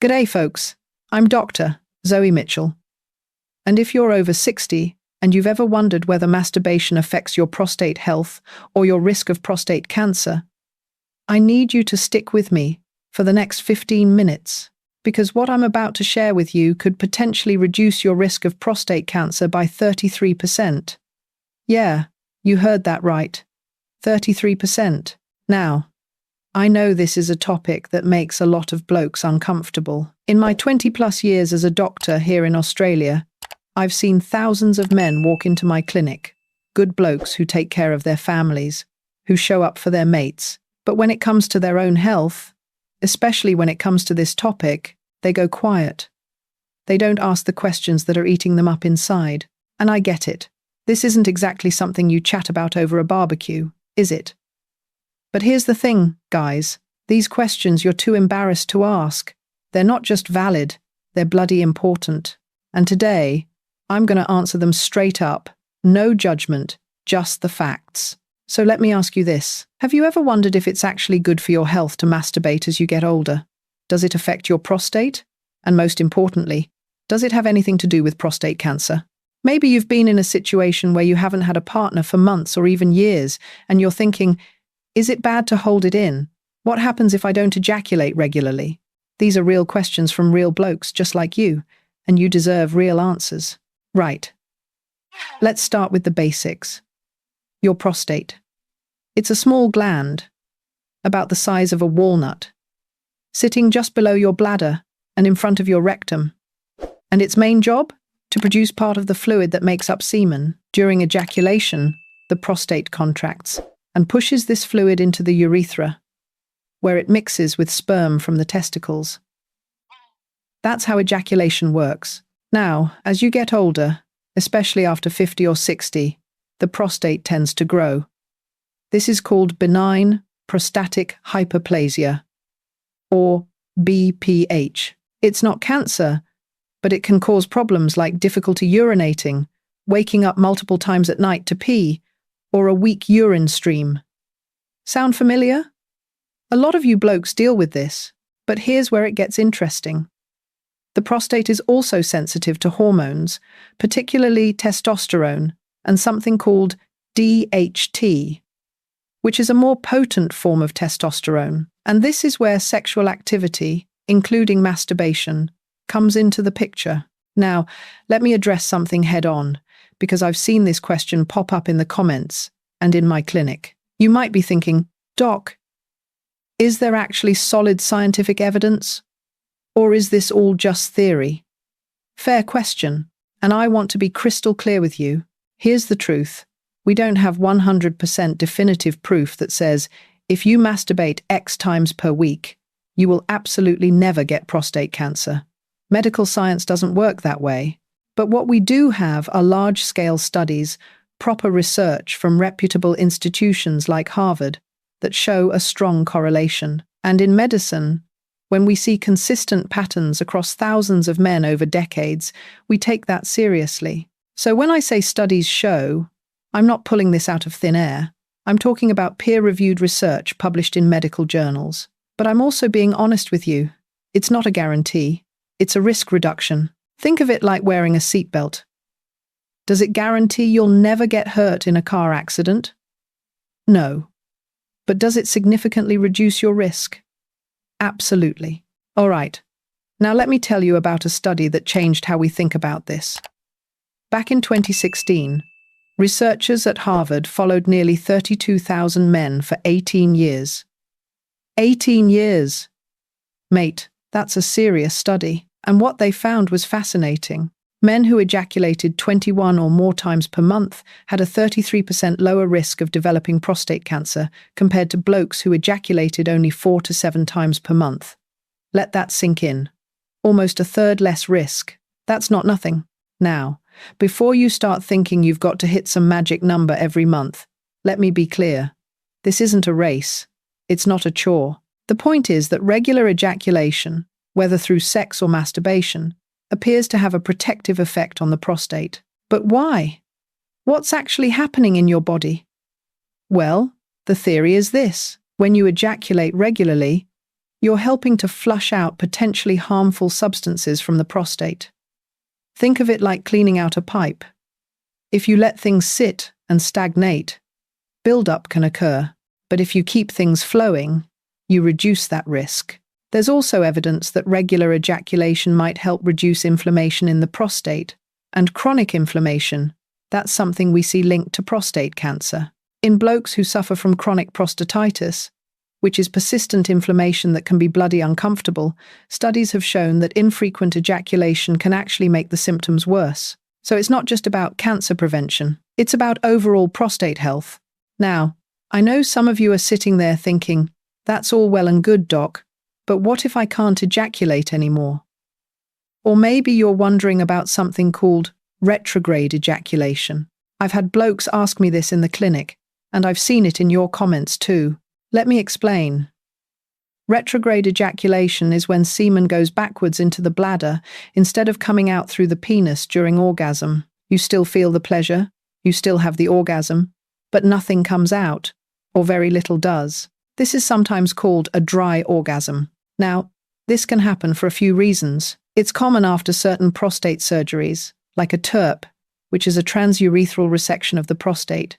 G'day, folks. I'm Dr. Zoe Mitchell. And if you're over 60 and you've ever wondered whether masturbation affects your prostate health or your risk of prostate cancer, I need you to stick with me for the next 15 minutes, because what I'm about to share with you could potentially reduce your risk of prostate cancer by 33%. Yeah, you heard that right. 33%. Now, I know this is a topic that makes a lot of blokes uncomfortable. In my 20-plus years as a doctor here in Australia, I've seen thousands of men walk into my clinic, good blokes who take care of their families, who show up for their mates. But when it comes to their own health, especially when it comes to this topic, they go quiet. They don't ask the questions that are eating them up inside. And I get it. This isn't exactly something you chat about over a barbecue, is it? But here's the thing, guys. These questions you're too embarrassed to ask. They're not just valid, they're bloody important. And today, I'm going to answer them straight up. No judgment, just the facts. So let me ask you this. Have you ever wondered if it's actually good for your health to masturbate as you get older? Does it affect your prostate? And most importantly, does it have anything to do with prostate cancer? Maybe you've been in a situation where you haven't had a partner for months or even years, and you're thinking, is it bad to hold it in? What happens if I don't ejaculate regularly? These are real questions from real blokes just like you, and you deserve real answers. Right. Let's start with the basics. Your prostate. It's a small gland, about the size of a walnut, sitting just below your bladder and in front of your rectum. And its main job? To produce part of the fluid that makes up semen. During ejaculation, the prostate contracts and pushes this fluid into the urethra, where it mixes with sperm from the testicles. That's how ejaculation works. Now, as you get older, especially after 50 or 60, the prostate tends to grow. This is called benign prostatic hyperplasia, or BPH. It's not cancer, but it can cause problems like difficulty urinating, waking up multiple times at night to pee, or a weak urine stream. Sound familiar? A lot of you blokes deal with this, but here's where it gets interesting. The prostate is also sensitive to hormones, particularly testosterone, and something called DHT, which is a more potent form of testosterone. And this is where sexual activity, including masturbation, comes into the picture. Now, let me address something head-on, because I've seen this question pop up in the comments and in my clinic. You might be thinking, Doc, is there actually solid scientific evidence? Or is this all just theory? Fair question, and I want to be crystal clear with you. Here's the truth. We don't have 100% definitive proof that says, if you masturbate X times per week, you will absolutely never get prostate cancer. Medical science doesn't work that way. But what we do have are large-scale studies, proper research from reputable institutions like Harvard, that show a strong correlation. And in medicine, when we see consistent patterns across thousands of men over decades, we take that seriously. So when I say studies show, I'm not pulling this out of thin air. I'm talking about peer-reviewed research published in medical journals. But I'm also being honest with you. It's not a guarantee. It's a risk reduction. Think of it like wearing a seatbelt. Does it guarantee you'll never get hurt in a car accident? No. But does it significantly reduce your risk? Absolutely. All right. Now let me tell you about a study that changed how we think about this. Back in 2016, researchers at Harvard followed nearly 32,000 men for 18 years. 18 years! Mate, that's a serious study. And what they found was fascinating. Men who ejaculated 21 or more times per month had a 33% lower risk of developing prostate cancer compared to blokes who ejaculated only 4 to 7 times per month. Let that sink in. Almost a third less risk. That's not nothing. Now, before you start thinking you've got to hit some magic number every month, let me be clear. This isn't a race. It's not a chore. The point is that regular ejaculation, whether through sex or masturbation, appears to have a protective effect on the prostate. But why? What's actually happening in your body? Well, the theory is this. When you ejaculate regularly, You're helping to flush out potentially harmful substances from the prostate. Think of it like cleaning out a pipe. If you let things sit and stagnate, buildup can occur, but if you keep things flowing, you reduce that risk. There's also evidence that regular ejaculation might help reduce inflammation in the prostate, and chronic inflammation, that's something we see linked to prostate cancer. In blokes who suffer from chronic prostatitis, which is persistent inflammation that can be bloody uncomfortable, studies have shown that infrequent ejaculation can actually make the symptoms worse. So it's not just about cancer prevention, it's about overall prostate health. Now, I know some of you are sitting there thinking, that's all well and good, doc, but what if I can't ejaculate anymore? Or maybe you're wondering about something called retrograde ejaculation. I've had blokes ask me this in the clinic, and I've seen it in your comments too. Let me explain. Retrograde ejaculation is when semen goes backwards into the bladder instead of coming out through the penis during orgasm. You still feel the pleasure, you still have the orgasm, but nothing comes out, or very little does. This is sometimes called a dry orgasm. Now, this can happen for a few reasons. It's common after certain prostate surgeries, like a TURP, which is a transurethral resection of the prostate.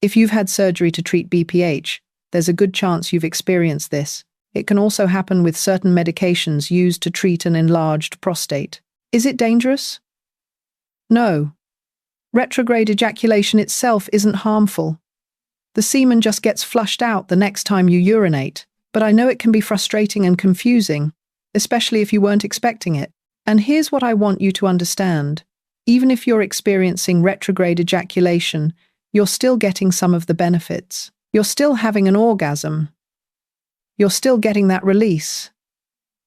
If you've had surgery to treat BPH, there's a good chance you've experienced this. It can also happen with certain medications used to treat an enlarged prostate. Is it dangerous? No. Retrograde ejaculation itself isn't harmful. The semen just gets flushed out the next time you urinate, but I know it can be frustrating and confusing, especially if you weren't expecting it. And here's what I want you to understand. Even if you're experiencing retrograde ejaculation, you're still getting some of the benefits. You're still having an orgasm. You're still getting that release.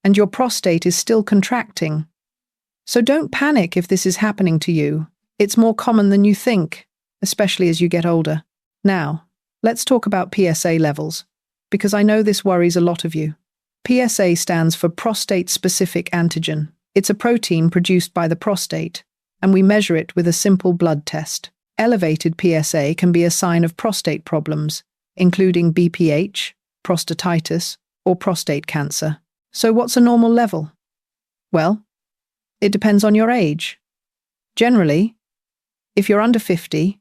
And your prostate is still contracting. So don't panic if this is happening to you. It's more common than you think, especially as you get older. Now, let's talk about PSA levels, because I know this worries a lot of you. PSA stands for prostate-specific antigen. It's a protein produced by the prostate, and we measure it with a simple blood test. Elevated PSA can be a sign of prostate problems, including BPH, prostatitis, or prostate cancer. So what's a normal level? Well, it depends on your age. Generally, if you're under 50,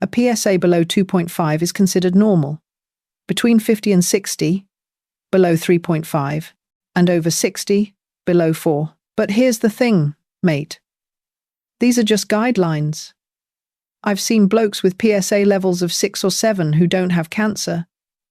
a PSA below 2.5 is considered normal. Between 50 and 60, below 3.5, and over 60, below 4. But here's the thing, mate. These are just guidelines. I've seen blokes with PSA levels of 6 or 7 who don't have cancer,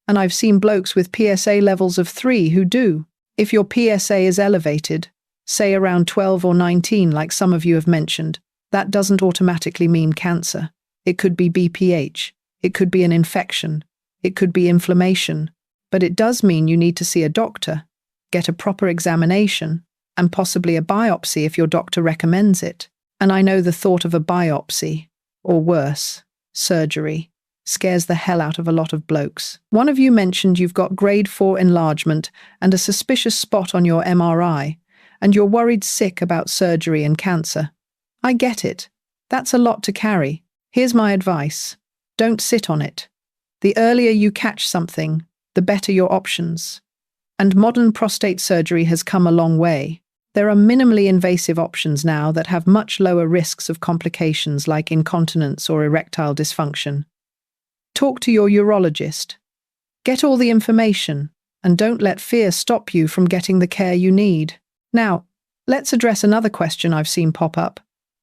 and I've seen blokes with PSA levels of 3 who do. If your PSA is elevated, say around 12 or 19 like some of you have mentioned, that doesn't automatically mean cancer. It could be BPH, it could be an infection, it could be inflammation, but it does mean you need to see a doctor, get a proper examination, and possibly a biopsy if your doctor recommends it. And I know the thought of a biopsy, or worse, surgery, scares the hell out of a lot of blokes. One of you mentioned you've got grade 4 enlargement and a suspicious spot on your MRI, and you're worried sick about surgery and cancer. I get it. That's a lot to carry. Here's my advice. Don't sit on it. The earlier you catch something, the better your options. And modern prostate surgery has come a long way. There are minimally invasive options now that have much lower risks of complications like incontinence or erectile dysfunction. Talk to your urologist. Get all the information, and don't let fear stop you from getting the care you need. Now, let's address another question I've seen pop up.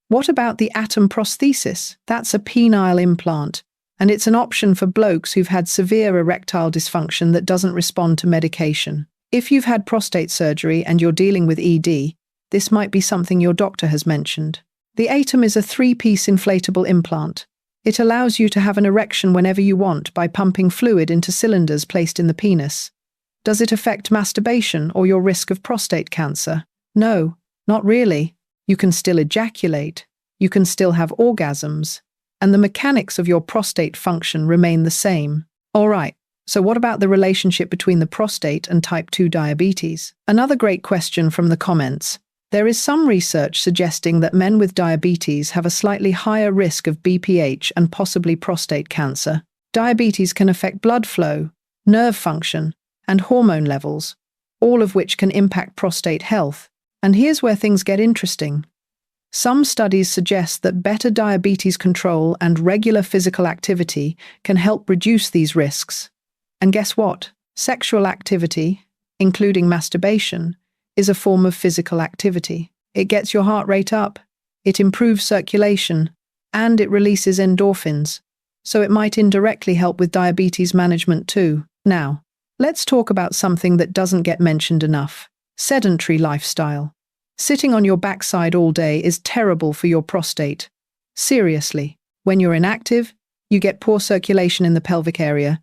What about the atom prosthesis? That's a penile implant, and it's an option for blokes who've had severe erectile dysfunction that doesn't respond to medication. If you've had prostate surgery and you're dealing with ED, this might be something your doctor has mentioned. The atom is a 3-piece inflatable implant. It allows you to have an erection whenever you want by pumping fluid into cylinders placed in the penis. Does it affect masturbation or your risk of prostate cancer? No, not really. You can still ejaculate, you can still have orgasms, and the mechanics of your prostate function remain the same. All right, so what about the relationship between the prostate and type 2 diabetes? Another great question from the comments. There is some research suggesting that men with diabetes have a slightly higher risk of BPH and possibly prostate cancer. Diabetes can affect blood flow, nerve function, and hormone levels, all of which can impact prostate health. And here's where things get interesting. Some studies suggest that better diabetes control and regular physical activity can help reduce these risks. And guess what? Sexual activity, including masturbation, is a form of physical activity. It gets your heart rate up, it improves circulation, and it releases endorphins, so it might indirectly help with diabetes management too. Now, let's talk about something that doesn't get mentioned enough: sedentary lifestyle. Sitting on your backside all day is terrible for your prostate. Seriously, when you're inactive, you get poor circulation in the pelvic area,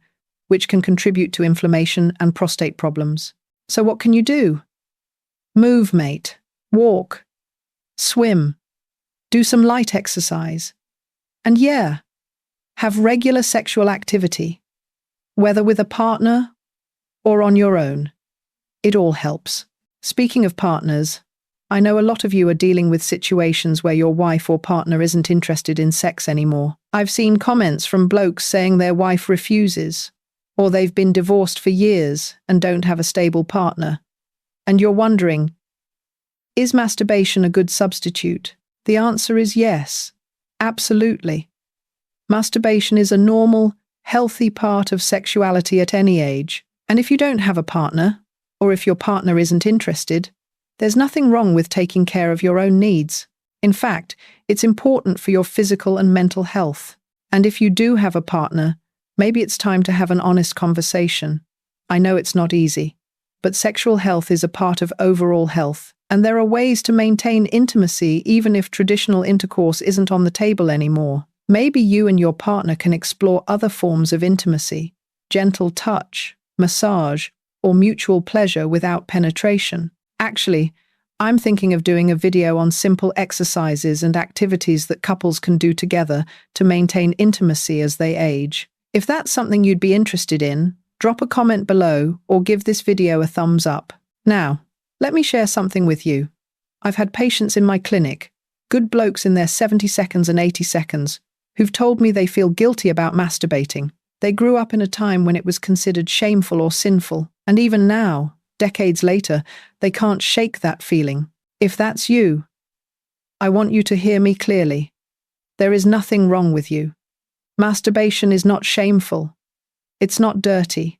which can contribute to inflammation and prostate problems. So what can you do? Move, mate. Walk. Swim. Do some light exercise. And yeah, have regular sexual activity, whether with a partner or on your own. It all helps. Speaking of partners, I know a lot of you are dealing with situations where your wife or partner isn't interested in sex anymore. I've seen comments from blokes saying their wife refuses, or they've been divorced for years and don't have a stable partner. And you're wondering, is masturbation a good substitute? The answer is yes, absolutely. Masturbation is a normal, healthy part of sexuality at any age. And if you don't have a partner, or if your partner isn't interested, there's nothing wrong with taking care of your own needs. In fact, it's important for your physical and mental health. And if you do have a partner, maybe it's time to have an honest conversation. I know it's not easy, but sexual health is a part of overall health, and there are ways to maintain intimacy even if traditional intercourse isn't on the table anymore. Maybe you and your partner can explore other forms of intimacy: gentle touch, massage, or mutual pleasure without penetration. Actually, I'm thinking of doing a video on simple exercises and activities that couples can do together to maintain intimacy as they age. If that's something you'd be interested in, drop a comment below or give this video a thumbs up. Now, let me share something with you. I've had patients in my clinic, good blokes in their 70 seconds and 80 seconds, who've told me they feel guilty about masturbating. They grew up in a time when it was considered shameful or sinful, and even now, decades later, they can't shake that feeling. If that's you, I want you to hear me clearly. There is nothing wrong with you. Masturbation is not shameful. It's not dirty.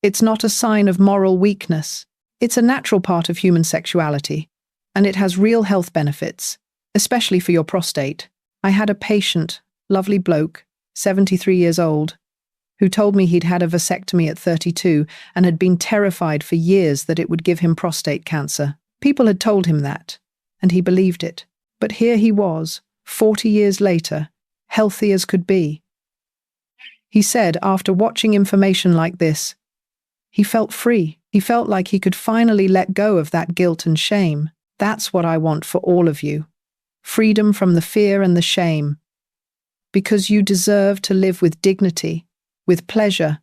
It's not a sign of moral weakness. It's a natural part of human sexuality, and it has real health benefits, especially for your prostate. I had a patient, lovely bloke, 73 years old, who told me he'd had a vasectomy at 32 and had been terrified for years that it would give him prostate cancer. People had told him that, and he believed it. But here he was, 40 years later, healthy as could be. He said after watching information like this, he felt free. He felt like he could finally let go of that guilt and shame. That's what I want for all of you. Freedom from the fear and the shame. Because you deserve to live with dignity, with pleasure,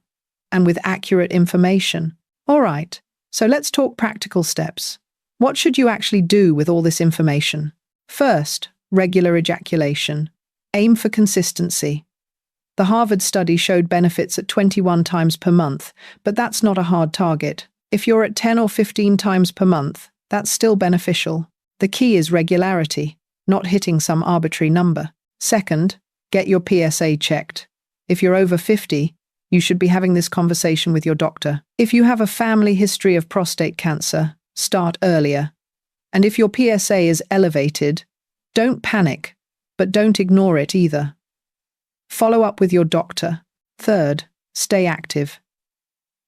and with accurate information. All right, so let's talk practical steps. What should you actually do with all this information? First, regular ejaculation. Aim for consistency. The Harvard study showed benefits at 21 times per month, but that's not a hard target. If you're at 10 or 15 times per month, that's still beneficial. The key is regularity, not hitting some arbitrary number. Second, get your PSA checked. If you're over 50, you should be having this conversation with your doctor. If you have a family history of prostate cancer, start earlier. And if your PSA is elevated, don't panic, but don't ignore it either. Follow up with your doctor. Third, stay active.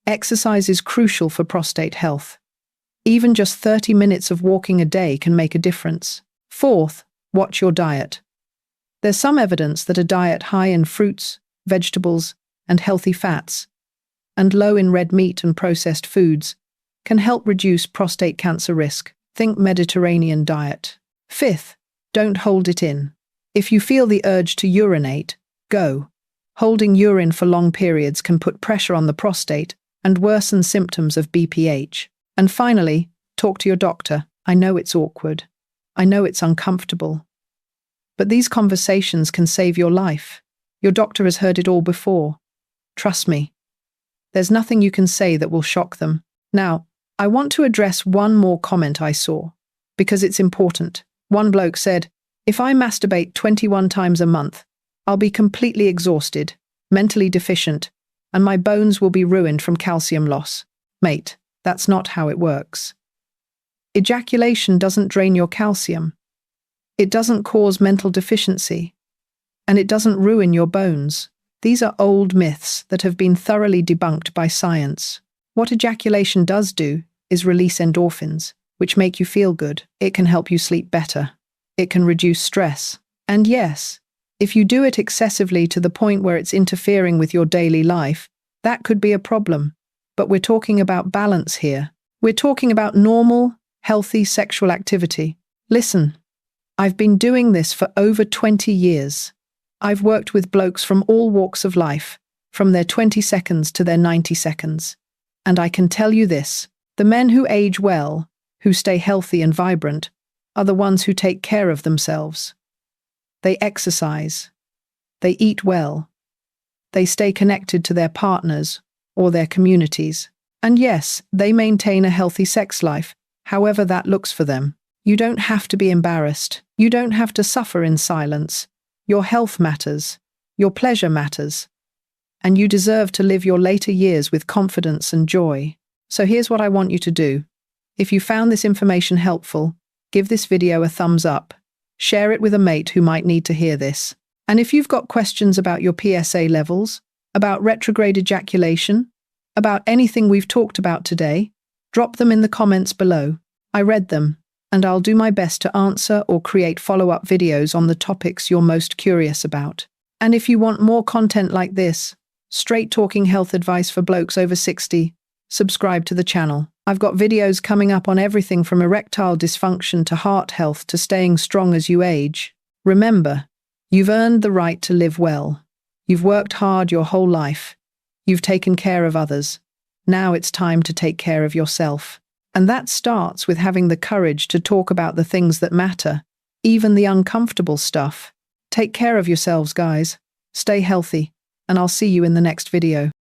Exercise is crucial for prostate health. Even just 30 minutes of walking a day can make a difference. Fourth, watch your diet. There's some evidence that a diet high in fruits, vegetables, and healthy fats, and low in red meat and processed foods, can help reduce prostate cancer risk. Think Mediterranean diet. Fifth, don't hold it in. If you feel the urge to urinate, go. Holding urine for long periods can put pressure on the prostate and worsen symptoms of BPH. And finally, talk to your doctor. I know it's awkward. I know it's uncomfortable. But these conversations can save your life. Your doctor has heard it all before. Trust me. There's nothing you can say that will shock them. Now, I want to address one more comment I saw, because it's important. One bloke said, "If I masturbate 21 times a month, I'll be completely exhausted, mentally deficient, and my bones will be ruined from calcium loss." Mate, that's not how it works. Ejaculation doesn't drain your calcium. It doesn't cause mental deficiency. And it doesn't ruin your bones. These are old myths that have been thoroughly debunked by science. What ejaculation does do is release endorphins, which make you feel good. It can help you sleep better. It can reduce stress. And yes, if you do it excessively to the point where it's interfering with your daily life, that could be a problem. But we're talking about balance here. We're talking about normal, healthy sexual activity. Listen, I've been doing this for over 20 years. I've worked with blokes from all walks of life, from their 20 seconds to their 90 seconds. And I can tell you this, the men who age well, who stay healthy and vibrant, are the ones who take care of themselves. They exercise. They eat well. They stay connected to their partners or their communities. And yes, they maintain a healthy sex life, however that looks for them. You don't have to be embarrassed. You don't have to suffer in silence. Your health matters. Your pleasure matters. And you deserve to live your later years with confidence and joy. So here's what I want you to do. If you found this information helpful, give this video a thumbs up. Share it with a mate who might need to hear this. And if you've got questions about your PSA levels, about retrograde ejaculation, about anything we've talked about today, drop them in the comments below. I read them, and I'll do my best to answer or create follow-up videos on the topics you're most curious about. And if you want more content like this, straight-talking health advice for blokes over 60, subscribe to the channel. I've got videos coming up on everything from erectile dysfunction to heart health to staying strong as you age. Remember, you've earned the right to live well. You've worked hard your whole life. You've taken care of others. Now it's time to take care of yourself. And that starts with having the courage to talk about the things that matter, even the uncomfortable stuff. Take care of yourselves, guys. Stay healthy, and I'll see you in the next video.